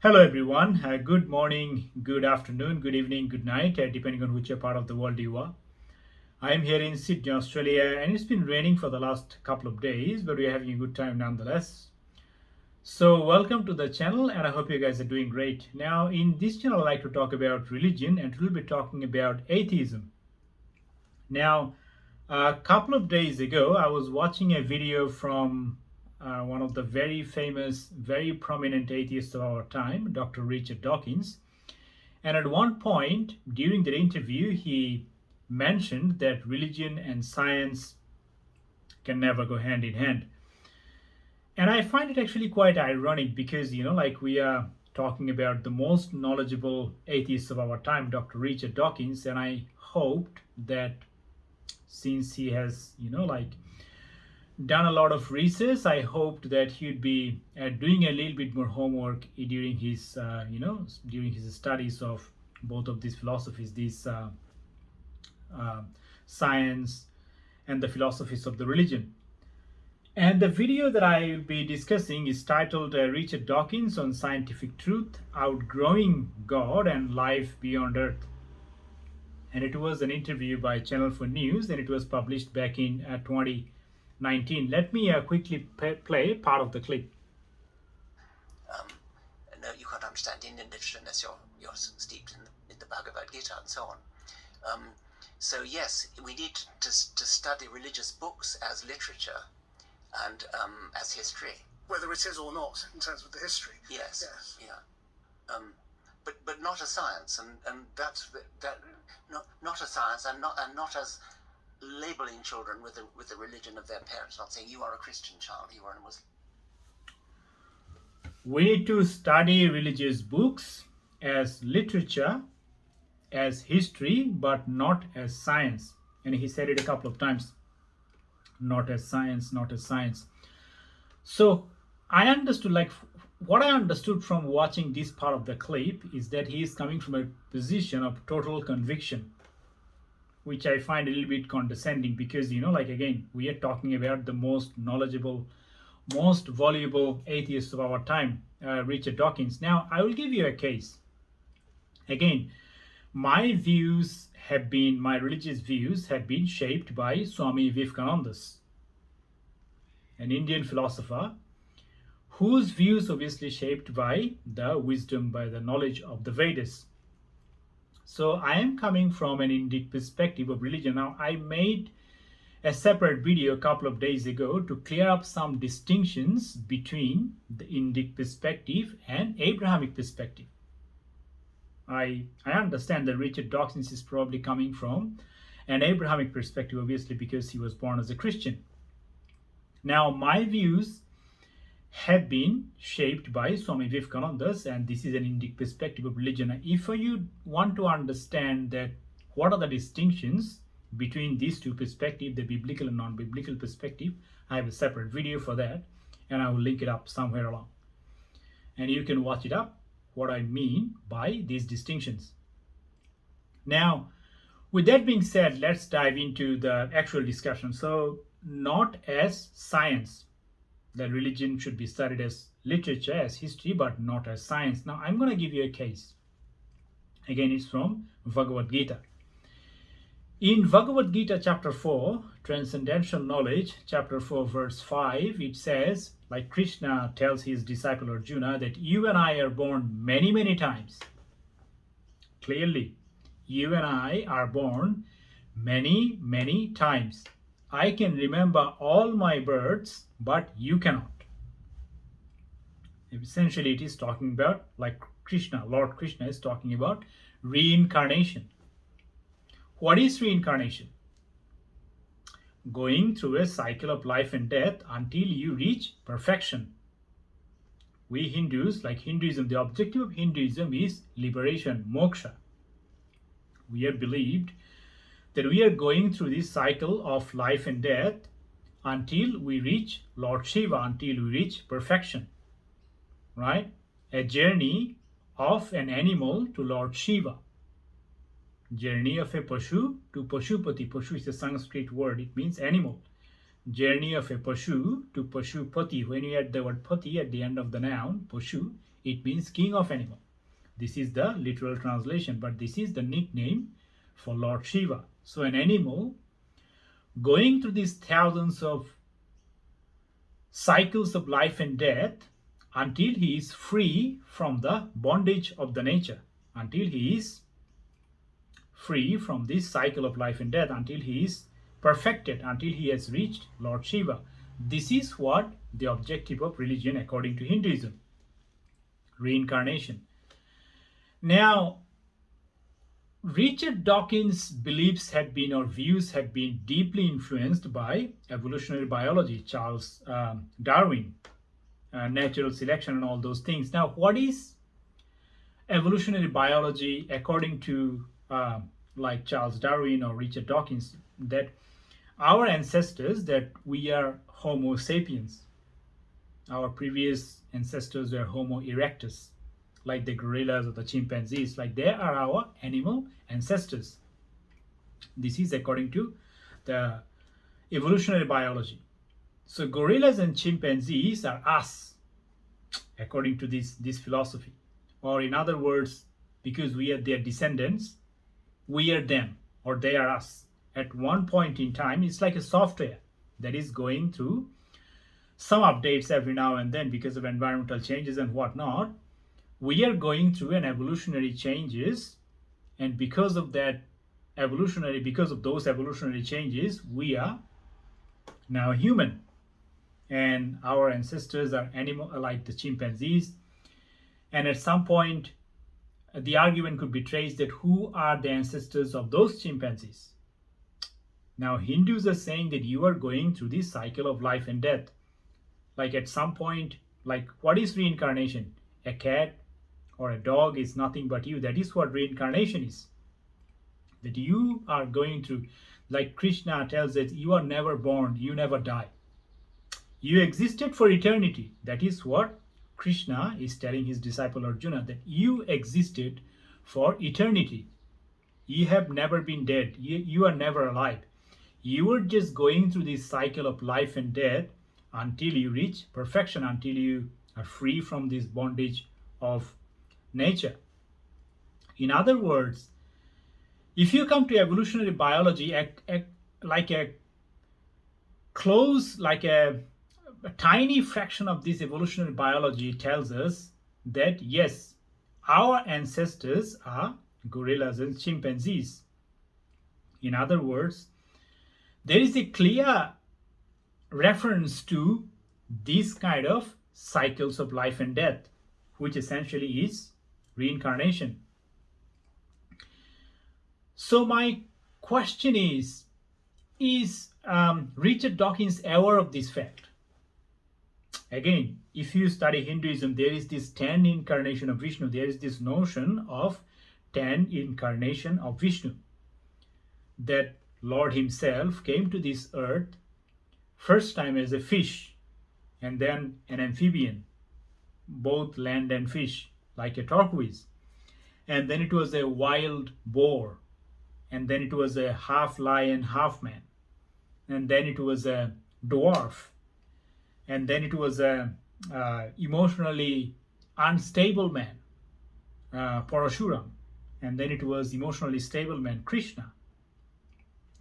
Hello, everyone. Good morning, good afternoon, good evening, good night, depending on which part of the world you are. I am here in Sydney, Australia, and it's been raining for the last couple of days, but we're having a good time nonetheless. So, welcome to the channel, and I hope you guys are doing great. Now, in this channel, I like to talk about religion, and we'll be talking about atheism. Now, a couple of days ago, I was watching a video from one of the very famous, very prominent atheists of our time, Dr. Richard Dawkins. And at one point during the interview, he mentioned that religion and science can never go hand in hand. And I find it actually quite ironic because, like we are talking about the most knowledgeable atheist of our time, Dr. Richard Dawkins, and I hoped that since he has, done a lot of research, I hoped that he'd be doing a little bit more homework during his studies of both of these philosophies, uh, science and the philosophies of the religion. And the video that I will be discussing is titled Richard Dawkins on Scientific Truth, Outgrowing God and Life Beyond Earth. And it was an interview by Channel 4 News, and it was published back in 2019. Let me quickly play part of the clip. Um, no, you can't understand Indian literature unless you're steeped in the Bhagavad Gita and so on. So yes, we need to study religious books as literature and as history. Whether it is or not, in terms of the history. Yes. Yeah. But not as science, and that not as science, and not as labeling children with the religion of their parents. Not saying you are a Christian child, you are a Muslim. We need to study religious books as literature, as history, but not as science. And he said it a couple of times. Not as science, not as science. So I understood, what I understood from watching this part of the clip is that he is coming from a position of total conviction, which I find a little bit condescending because, again, we are talking about the most knowledgeable, most valuable atheist of our time, Richard Dawkins. Now, I will give you a case. Again, my religious views have been shaped by Swami Vivekananda, an Indian philosopher whose views obviously shaped by the wisdom, by the knowledge of the Vedas. So I am coming from an Indic perspective of religion. Now, I made a separate video a couple of days ago to clear up some distinctions between the Indic perspective and Abrahamic perspective. I understand that Richard Dawkins is probably coming from an Abrahamic perspective, obviously, because he was born as a Christian. Now, my views have been shaped by Swami Vivekananda, and this is an Indic perspective of religion. If you want to understand that what are the distinctions between these two perspectives, the biblical and non-biblical perspective, I have a separate video for that, and I will link it up somewhere along. And you can watch it up, what I mean by these distinctions. Now, with that being said, let's dive into the actual discussion. So, not as science. That religion should be studied as literature, as history, but not as science. Now, I'm going to give you a case. Again, it's from Bhagavad Gita. In Bhagavad Gita, chapter 4, Transcendental Knowledge, chapter 4, verse 5, it says, like Krishna tells his disciple Arjuna, that you and I are born many, many times. Clearly, you and I are born many, many times. I can remember all my births, but you cannot. Essentially, it is talking about, like Lord Krishna is talking about reincarnation. What is reincarnation? Going through a cycle of life and death until you reach perfection. We Hindus, like Hinduism, the objective of Hinduism is liberation, moksha. We have believed that we are going through this cycle of life and death until we reach Lord Shiva, until we reach perfection. Right? A journey of an animal to Lord Shiva. Journey of a Pashu to Pashupati. Pashu is a Sanskrit word, it means animal. Journey of a Pashu to Pashupati. When you add the word Pati at the end of the noun, Pashu, it means king of animal. This is the literal translation, but this is the nickname for Lord Shiva. So an animal going through these thousands of cycles of life and death until he is free from the bondage of the nature, until he is free from this cycle of life and death, until he is perfected, until he has reached Lord Shiva. This is what the objective of religion according to Hinduism, reincarnation. Now, Richard Dawkins' beliefs had been, or views had been, deeply influenced by evolutionary biology, Charles Darwin, natural selection and all those things. Now, what is evolutionary biology according to like Charles Darwin or Richard Dawkins? That our ancestors, that we are Homo sapiens. Our previous ancestors were Homo erectus, like the gorillas or the chimpanzees, like they are our animal ancestors. This is according to the evolutionary biology. So gorillas and chimpanzees are us, according to this philosophy. Or in other words, because we are their descendants, we are them, or they are us. At one point in time, it's like a software that is going through some updates every now and then because of environmental changes and whatnot. We are going through an evolutionary changes, and because of those evolutionary changes, we are now human. And our ancestors are animal, like the chimpanzees. And at some point, the argument could be traced that who are the ancestors of those chimpanzees? Now, Hindus are saying that you are going through this cycle of life and death. Like at some point, like what is reincarnation? A cat or a dog is nothing but you. That is what reincarnation is. That you are going through, like Krishna tells us, you are never born, you never die. You existed for eternity. That is what Krishna is telling his disciple Arjuna, that you existed for eternity. You have never been dead. You are never alive. You are just going through this cycle of life and death until you reach perfection, until you are free from this bondage of nature. In other words, if you come to evolutionary biology, like a tiny fraction of this evolutionary biology tells us that yes, our ancestors are gorillas and chimpanzees. In other words, there is a clear reference to these kind of cycles of life and death, which essentially is reincarnation. So my question is Richard Dawkins aware of this fact? Again, if you study Hinduism, there is this 10 incarnation of Vishnu. There is this notion of 10 incarnation of Vishnu, that Lord himself came to this earth first time as a fish, and then an amphibian, both land and fish, like a tortoise. And then it was a wild boar, and then it was a half lion, half man, and then it was a dwarf, and then it was a emotionally unstable man, Parashuram, and then it was emotionally stable man, Krishna,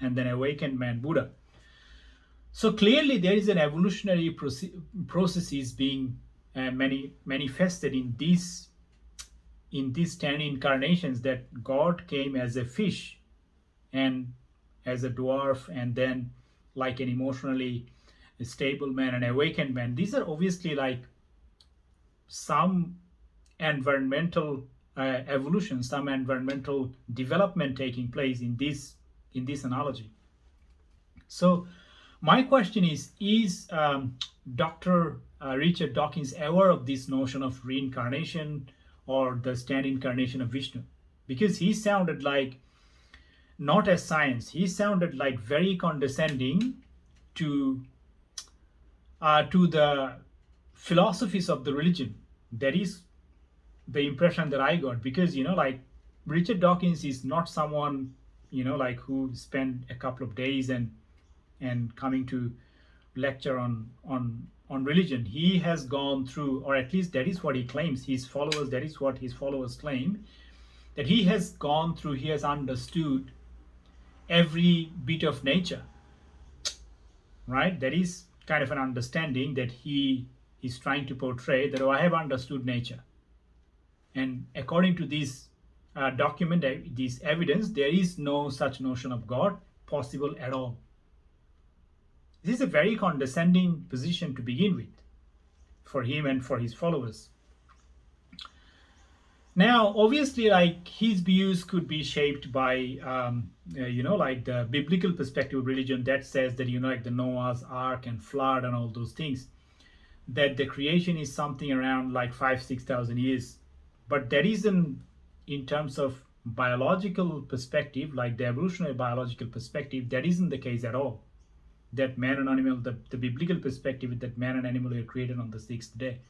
and then awakened man, Buddha. So clearly there is an evolutionary processes being manifested in these 10 incarnations, that God came as a fish and as a dwarf, and then like an emotionally stable man and awakened man. These are obviously like some environmental evolution, some environmental development taking place in this analogy. So my question is Dr. Richard Dawkins aware of this notion of reincarnation or the 10 incarnation of Vishnu? Because he sounded like not as science. He sounded like very condescending to the philosophies of the religion. That is the impression that I got, because like Richard Dawkins is not someone like who spent a couple of days and coming to lecture on on religion. He has gone through, or at least that is what he claims, his followers, that is what his followers claim, that he has gone through, he has understood every bit of nature, right? That is kind of an understanding that he is trying to portray, that, oh, I have understood nature. And according to this document, this evidence, there is no such notion of God possible at all. This is a very condescending position to begin with for him and for his followers. Now, obviously, like, his views could be shaped by, like the biblical perspective of religion that says that, like the Noah's Ark and flood and all those things, that the creation is something around like 5,000-6,000 years. But that isn't, in terms of biological perspective, like the evolutionary biological perspective, that isn't the case at all. That man and animal, the biblical perspective is that man and animal were created on the sixth day.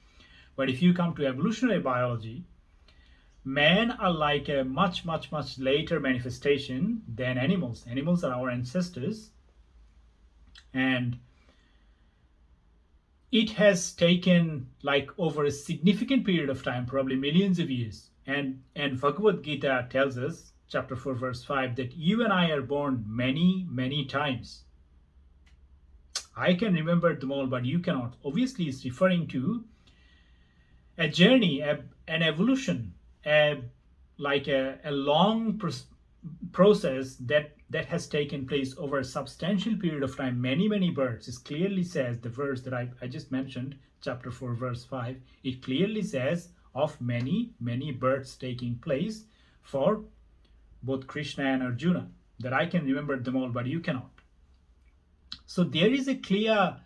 But if you come to evolutionary biology, men are like a much, much, much later manifestation than animals. Animals are our ancestors. And it has taken like over a significant period of time, probably millions of years. And Bhagavad Gita tells us, chapter 4, verse 5, that you and I are born many, many times. I can remember them all, but you cannot. Obviously, it's referring to a journey, an evolution, a long process that has taken place over a substantial period of time. Many, many births. It clearly says, the verse that I just mentioned, chapter 4, verse 5, it clearly says of many, many births taking place for both Krishna and Arjuna, that I can remember them all, but you cannot. So there is a clear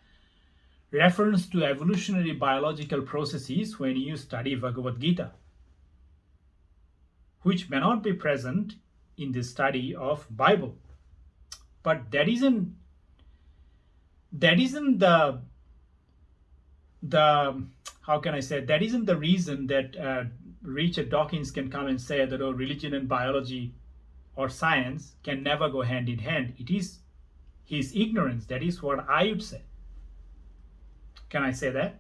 reference to evolutionary biological processes when you study Bhagavad Gita, which may not be present in the study of Bible. But that isn't the how can I say, that isn't the reason that Richard Dawkins can come and say that, oh, religion and biology or science can never go hand in hand. It is his ignorance. That is what I would say. Can I say that?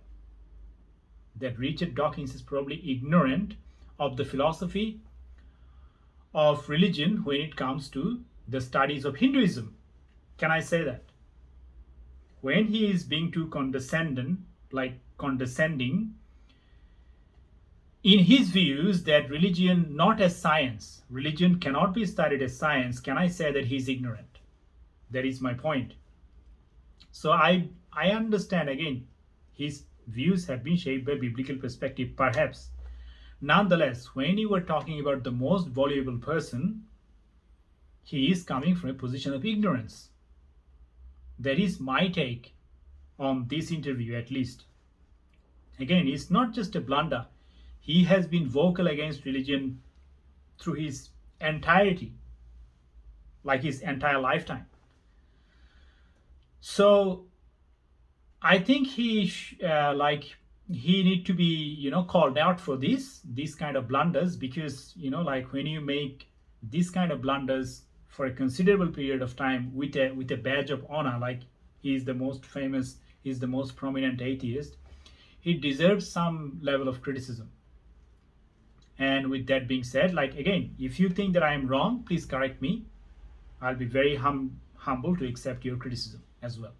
That Richard Dawkins is probably ignorant of the philosophy of religion when it comes to the studies of Hinduism. Can I say that? When he is being too condescending in his views that religion, not as science, religion cannot be studied as science, can I say that he's ignorant? That is my point. So I understand, again, his views have been shaped by biblical perspective, perhaps. Nonetheless, when you were talking about the most valuable person, he is coming from a position of ignorance. That is my take on this interview, at least. Again, it's not just a blunder. He has been vocal against religion through his entirety, like his entire lifetime. So I think he need to be, called out for these kind of blunders, because, like when you make these kind of blunders for a considerable period of time with a badge of honor, like he's the most famous, he's the most prominent atheist, he deserves some level of criticism. And with that being said, like, again, if you think that I am wrong, please correct me. I'll be very humble to accept your criticism as well.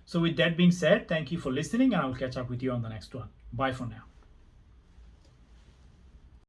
So with that being said, thank you for listening, and I'll catch up with you on the next one. Bye for now.